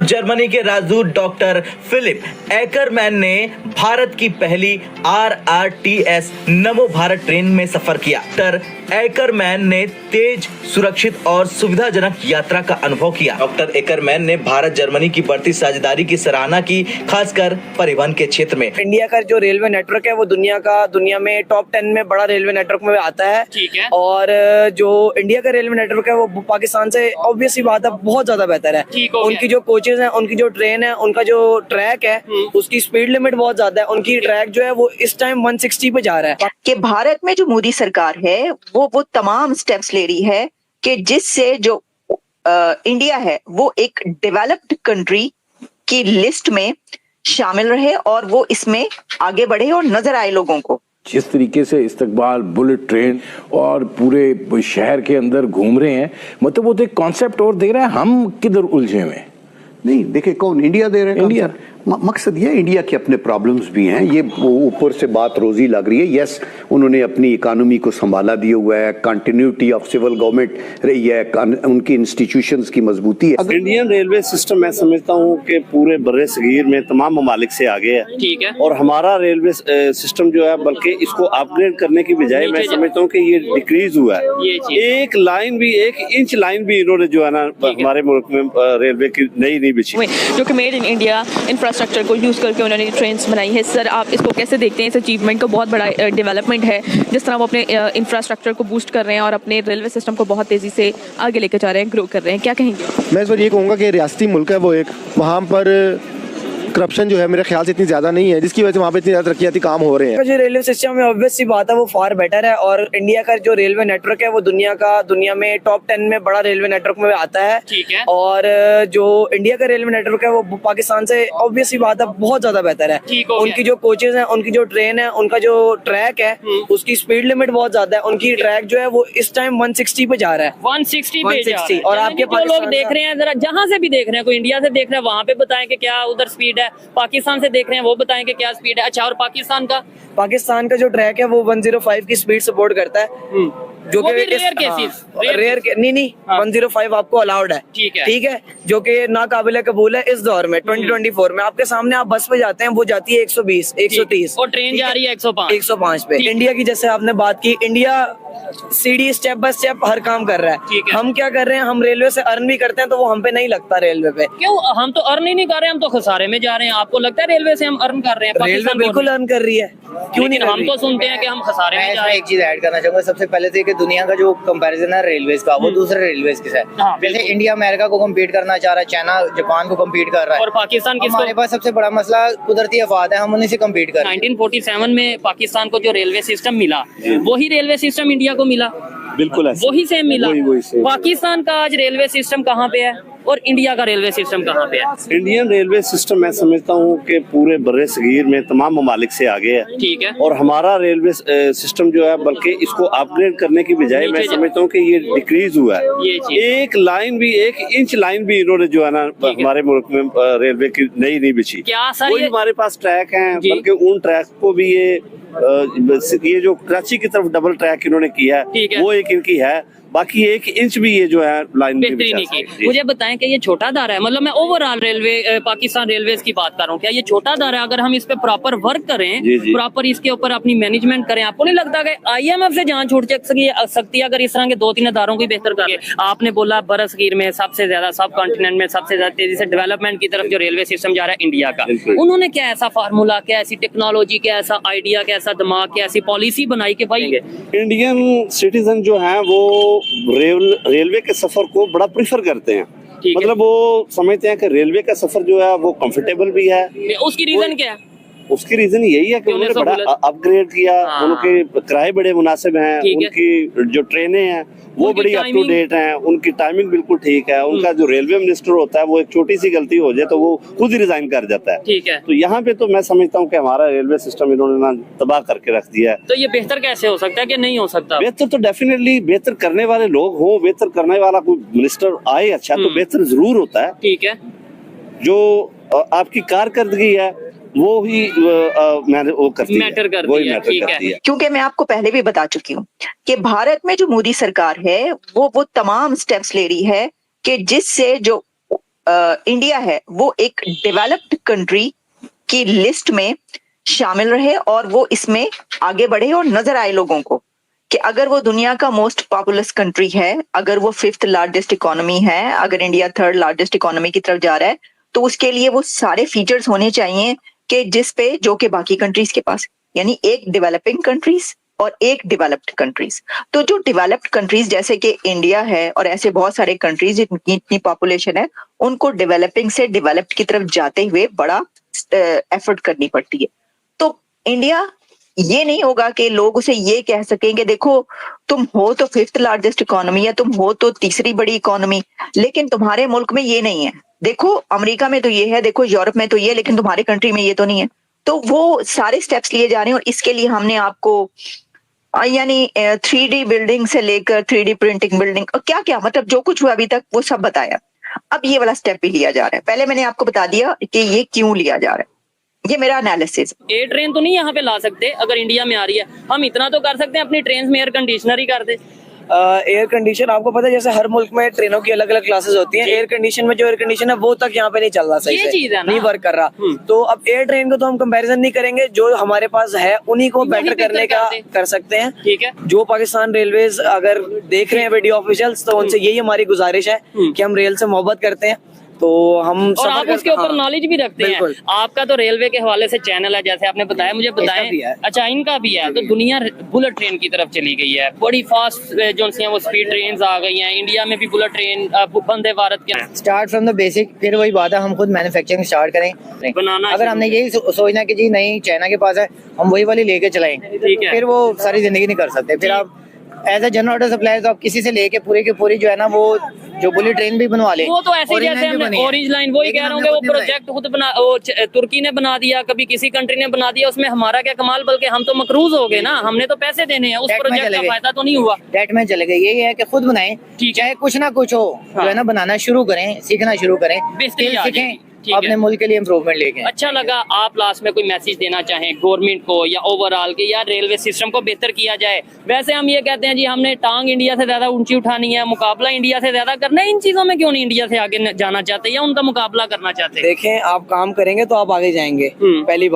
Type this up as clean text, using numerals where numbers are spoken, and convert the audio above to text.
Germany के राजदूत doctor Philipp Ackermann ने भारत की पहली RRTS नमो भारत ट्रेन में सफर किया। डॉक्टर एकरमैन ने तेज, सुरक्षित और सुविधाजनक यात्रा का अनुभव किया। डॉक्टर एकरमैन ने भारत जर्मनी की बढ़ती साझेदारी की सराहना की, खासकर परिवहन के क्षेत्र में। इंडिया का जो रेलवे नेटवर्क है वो दुनिया में टॉप 10 में बड़ा रेलवे नेटवर्क में आता है। ठीक है। और जो इंडिया का रेलवे नेटवर्क है वो पाकिस्तान से ऑब्वियसली बात है बहुत ज्यादा बेहतर है। उनकी जो कोचेज हैं, उनकी जो ट्रेन है, उनका जो ट्रैक है उसकी स्पीड लिमिट बहुत ज्यादा है। उनकी ट्रैक जो है वो इस टाइम 160 पे जा रहा है। कि भारत में जो मोदी सरकार है वो तमाम स्टेप्स ले रही है कि जिससे जो इंडिया है वो एक डेवलप्ड कंट्री की लिस्ट में शामिल रहे और वो इसमें आगे बढ़े और नजर आए लोगों को। जिस तरीके से इस्तकबाल, बुलेट ट्रेन और पूरे शहर के अंदर घूम रहे हैं, मतलब वो तो एक कॉन्सेप्ट और दे रहा है, हम किधर उलझे हुए हैं। नहीं देखिए, कौन इंडिया दे रहे हैं? इंडिया। मकसद ये इंडिया के अपने प्रॉब्लम्स भी हैं। ये ऊपर से बात रोजी लग रही है। यस, उन्होंने अपनी इकोनॉमी को संभाला दिया हुआ है, कंटिन्यूटी ऑफ सिविल गवर्नमेंट रही है, उनकी इंस्टीट्यूशंस की मजबूती है। इंडियन रेलवे सिस्टम मैं समझता हूँ कि पूरे बर्रे सगीर में तमाम ममालिक से आगे है। ठीक है। और हमारा रेलवे सिस्टम जो है बल्कि इसको अपग्रेड करने की बजाय मैं समझता हूँ कि ये डिक्रीज हुआ है। एक लाइन भी, 1 इंच लाइन भी इन्होंने जो है ना हमारे मुल्क में रेलवे की नहीं बिछी, जो कि मेड इन इंडिया इंफ्रास्ट्रक्चर को यूज़ करके उन्होंने ट्रेन्स बनाई है। सर, आप इसको कैसे देखते हैं? इस अचीवमेंट को बहुत बड़ा डेवलपमेंट है, जिस तरह वो अपने इंफ्रास्ट्रक्चर को बूस्ट कर रहे हैं और अपने रेलवे सिस्टम को बहुत तेज़ी से आगे लेकर जा रहे हैं, ग्रो कर रहे हैं। क्या कहेंगे? मैं इस बार ये कहूँगा कि रियासती मुल्क है वो एक, वहाँ पर करप्शन जो है मेरे ख्याल से इतनी ज्यादा नहीं है, जिसकी वजह से वहाँ पे इतनी ज्यादा तरक्याती काम हो रहे हैं। जो रेलवे सिस्टम है ऑब्वियस सी बात है वो फार बेटर है। और इंडिया का जो रेलवे नेटवर्क है वो दुनिया में टॉप 10 में बड़ा रेलवे नेटवर्क में आता है। ठीक है। और जो इंडिया का रेलवे नेटवर्क है वो पाकिस्तान से ऑब्वियस सी बात है बहुत ज्यादा बेहतर है। उनकी जो कोचेज हैं, उनकी जो ट्रेन है, उनका जो ट्रैक है उसकी स्पीड लिमिट बहुत ज्यादा है। उनकी ट्रैक जो है वो इस टाइम 160 पे जा रहा है। 160 पे जा रहा है। और आपके जो लोग देख रहे हैं, जरा जहाँ से भी देख रहे हैं, कोई इंडिया से देख रहे हैं, वहाँ पे बताएं कि क्या उधर स्पीड है। पाकिस्तान से देख रहे हैं, वो बताएं कि क्या स्पीड है। अच्छा, और पाकिस्तान का जो ट्रैक है वो 105 की स्पीड सपोर्ट करता है, जो कि रेयर नहीं 105 आपको अलाउड है। ठीक है, जो कि नाकाबिले कबूल है इस दौर में 2024 में। आपके सामने आप बस पे जाते हैं, वो जाती है 120, 130 और ट्रेन जा रही है 105 पे। इंडिया की जैसे आपने बात की, इंडिया सीढ़ी स्टेप बाय स्टेप हर काम कर रहा है। हम क्या कर रहे हैं? हम रेलवे से अर्न भी करते हैं, तो वो हम पे नहीं लगता रेलवे पे। क्यों? हम तो अर्न ही नहीं कर रहे, हम तो खसारे में जा रहे हैं। आपको लगता है रेलवे से हम अर्न कर रहे हैं? रेलवे बिल्कुल अर्न कर रही है, क्यों नहीं? हम तो सुनते हैं कि हम खसारे में जा रहे हैं। एक चीज ऐड करना चाहूंगा। सबसे पहले तो दुनिया का जो कंपैरिजन है रेलवेज का, वो दूसरे रेलवेज के साथ, जैसे इंडिया अमेरिका को कम्पीट करना चाह रहा है, चाइना जापान को कम्पीट कर रहा है, और पाकिस्तान हमारे पास सबसे बड़ा मसला कुदरती आफात है, हम उन्हीं से कम्पीट कर रहे हैं। 1947 में पाकिस्तान को जो रेलवे सिस्टम मिला, वही रेलवे सिस्टम इंडिया को मिला, बिल्कुल वही सेम मिला। वही सेम। पाकिस्तान का आज रेलवे सिस्टम कहाँ पे है और इंडिया का रेलवे सिस्टम कहाँ पे है? इंडियन रेलवे सिस्टम मैं समझता हूँ कि पूरे बर्रे सगीर में तमाम ममालिक से आगे है। ठीक है। और हमारा रेलवे सिस्टम जो है बल्कि इसको अपग्रेड करने की बजाय मैं समझता हूँ कि ये डिक्रीज हुआ है। एक लाइन भी, 1 इंच लाइन भी इन्होंने जो है ना हमारे मुल्क में रेलवे की नहीं बिछी। क्या सर? कोई हमारे पास ट्रैक है, बल्कि उन ट्रैक को भी ये जो कराची की तरफ डबल ट्रैक इन्होंने किया है वो एक इनकी है, बाकी 1 इंच भी ये जो है लाइन बेहतरी नहीं की। मुझे बताएं कि ये छोटा दायरा है, मतलब मैं ओवरऑल रेलवे पाकिस्तान रेलवेज की बात कर रहा हूँ, क्या ये छोटा दायरा है? अगर हम इस पे प्रॉपर वर्क करें, प्रॉपर इसके ऊपर अपनी मैनेजमेंट करें, आपको नहीं लगता कि IMF से जान छूट सकती है अगर इस तरह के 2-3 अदारों की बेहतर करें? आपने बोला बरसगीर में सबसे ज्यादा, सब कॉन्टिनेंट में सबसे ज्यादा तेजी से डेवलपमेंट की तरफ जो रेलवे सिस्टम जा रहा है इंडिया का, उन्होंने क्या ऐसा फार्मूला, क्या ऐसी टेक्नोलॉजी, क्या ऐसा आइडिया, क्या ऐसा दिमाग, क्या ऐसी पॉलिसी बनाई कि भाई इंडियन सिटीजन जो है वो रेलवे के सफर को बड़ा प्रीफर करते हैं। मतलब वो समझते हैं कि रेलवे का सफर जो है वो कंफर्टेबल भी है। उसकी रीजन क्या है? उसकी रीजन यही है कि उन्होंने बड़ा अपग्रेड किया, उनके किराए बड़े मुनासिब हैं, उनकी जो ट्रेनें हैं वो बड़ी अप टू डेट हैं, उनकी टाइमिंग बिल्कुल ठीक है। उनका जो रेलवे मिनिस्टर होता है वो एक छोटी सी गलती हो जाए तो वो खुद ही रिजाइन कर जाता है। ठीक है। तो यहाँ पे तो मैं समझता हूँ कि हमारा रेलवे सिस्टम इन्होंने ना तबाह करके रख दिया है। तो ये बेहतर कैसे हो सकता है कि नहीं हो सकता? बेहतर तो डेफिनेटली बेहतर करने वाले लोग हो, बेहतर करने वाला कोई मिनिस्टर आए अच्छा तो बेहतर जरूर होता है। ठीक है। जो आपकी कारकर्दगी है वो ही मैटर करती है। क्योंकि मैं आपको पहले भी बता चुकी हूँ कि भारत में जो मोदी सरकार है वो तमाम स्टेप्स ले रही है कि जिससे जो इंडिया है वो एक डेवलप्ड कंट्री की लिस्ट में शामिल रहे और वो इसमें आगे बढ़े और नजर आए लोगों को कि अगर वो दुनिया का मोस्ट पॉपुलस कंट्री है, अगर वो 5th लार्जेस्ट इकोनॉमी है, अगर इंडिया 3rd लार्जेस्ट इकोनॉमी की तरफ जा रहा है, तो उसके लिए वो सारे फीचर्स होने चाहिए कि जिस पे जो कि बाकी कंट्रीज के पास, यानी एक डेवलपिंग कंट्रीज और एक डेवलप्ड कंट्रीज। तो जो डेवलप्ड कंट्रीज जैसे कि इंडिया है और ऐसे बहुत सारे कंट्रीज जिनकी इतनी पॉपुलेशन है, उनको डेवलपिंग से डेवलप्ड की तरफ जाते हुए बड़ा एफर्ट करनी पड़ती है। तो इंडिया, ये नहीं होगा कि लोग उसे ये कह सकेंगे देखो तुम हो तो 5th लार्जेस्ट इकोनॉमी या तुम हो तो तीसरी बड़ी इकोनॉमी, लेकिन तुम्हारे मुल्क में ये नहीं है। देखो अमेरिका में तो ये है, देखो यूरोप में तो ये, लेकिन तुम्हारे कंट्री में ये तो नहीं है। तो वो सारे स्टेप्स लिए जा रहे हैं और इसके लिए हमने आपको यानी 3D बिल्डिंग से लेकर 3D प्रिंटिंग बिल्डिंग और क्या क्या मतलब जो कुछ हुआ अभी तक वो सब बताया। अब ये वाला स्टेप भी लिया जा रहा है। पहले मैंने आपको बता दिया कि ये क्यों लिया जा रहा है, ये मेरा एनालिसिस। ए ट्रेन तो नहीं यहाँ पे ला सकते अगर इंडिया में आ रही है, हम इतना तो कर सकते हैं अपनी ट्रेन में एयर कंडीशनर ही कर दे। एयर कंडीशन आपको पता है जैसे हर मुल्क में ट्रेनों की अलग अलग क्लासेस होती हैं, एयर कंडीशन में जो एयर कंडीशन है वो तक यहाँ पे नहीं चल रहा सही ये से, चीज है ना? नहीं वर्क कर रहा। तो अब एयर ट्रेन को तो हम कंपैरिजन नहीं करेंगे, जो हमारे पास है उन्हीं को बेटर करने का कर सकते हैं। ठीक है, जो पाकिस्तान रेलवेज अगर देख रहे हैं वीडियो ऑफिशियल्स, तो उनसे यही हमारी गुजारिश है कि हम रेल से मोहब्बत करते हैं, तो हम और आप उसके ऊपर नॉलेज भी रखते हैं। बिल्कुल। आपका तो रेलवे के हवाले से चैनल है जैसे आपने बताया, मुझे बताएं। अच्छा, इनका भी है। तो दुनिया बुलेट ट्रेन की तरफ चली गई है, बड़ी फास्ट जो सी वो स्पीड ट्रेन आ गई हैं। इंडिया में भी बुलेट ट्रेन वंदे भारत के स्टार्ट फ्रॉम द बेसिक, फिर वही बात है हम खुद मैन्युफैक्चरिंग स्टार्ट करें बनाना। अगर हमने यही सोचना कि जी नहीं चाइना के पास है हम वही वाली लेके चलाएं, ठीक है, फिर वो सारी जिंदगी नहीं कर सकते। फिर आप as a general order supplier तो आप किसी से लेके पूरी की पूरी जो है ना वो जो बुलेट ट्रेन भी बनवा ले, वो तो ऐसे जैसे हमने ऑरेंज लाइन, वही कह रहा हूँ कि वो प्रोजेक्ट खुद बना, वो तुर्की ने बना दिया, कभी किसी कंट्री ने बना दिया, उसमें हमारा क्या कमाल, बल्कि हम तो मकरूज हो गए ना, हमने तो पैसे देने हैं, उस प्रोजेक्ट का फायदा तो नहीं हुआ। डेट में चले गए। यही है कि खुद बनाएं, चाहे कुछ ना कुछ हो, जो है ना बनाना शुरू करें, सीखना शुरू करें, स्किल सीखें, अपने मुल्क के लिए इम्प्रूवमेंट लेके। अच्छा लगा। आप लास्ट में कोई मैसेज देना चाहें गवर्नमेंट को या ओवरऑल के, या रेलवे सिस्टम को बेहतर किया जाए? वैसे हम ये कहते हैं जी हमने टांग इंडिया से ज्यादा ऊंची उठानी है, मुकाबला इंडिया से ज्यादा करना है, इन चीजों में क्यों नहीं इंडिया से आगे जाना चाहते या उनका मुकाबला करना चाहते? देखें आप काम करेंगे तो आप आगे जाएंगे, पहली बात।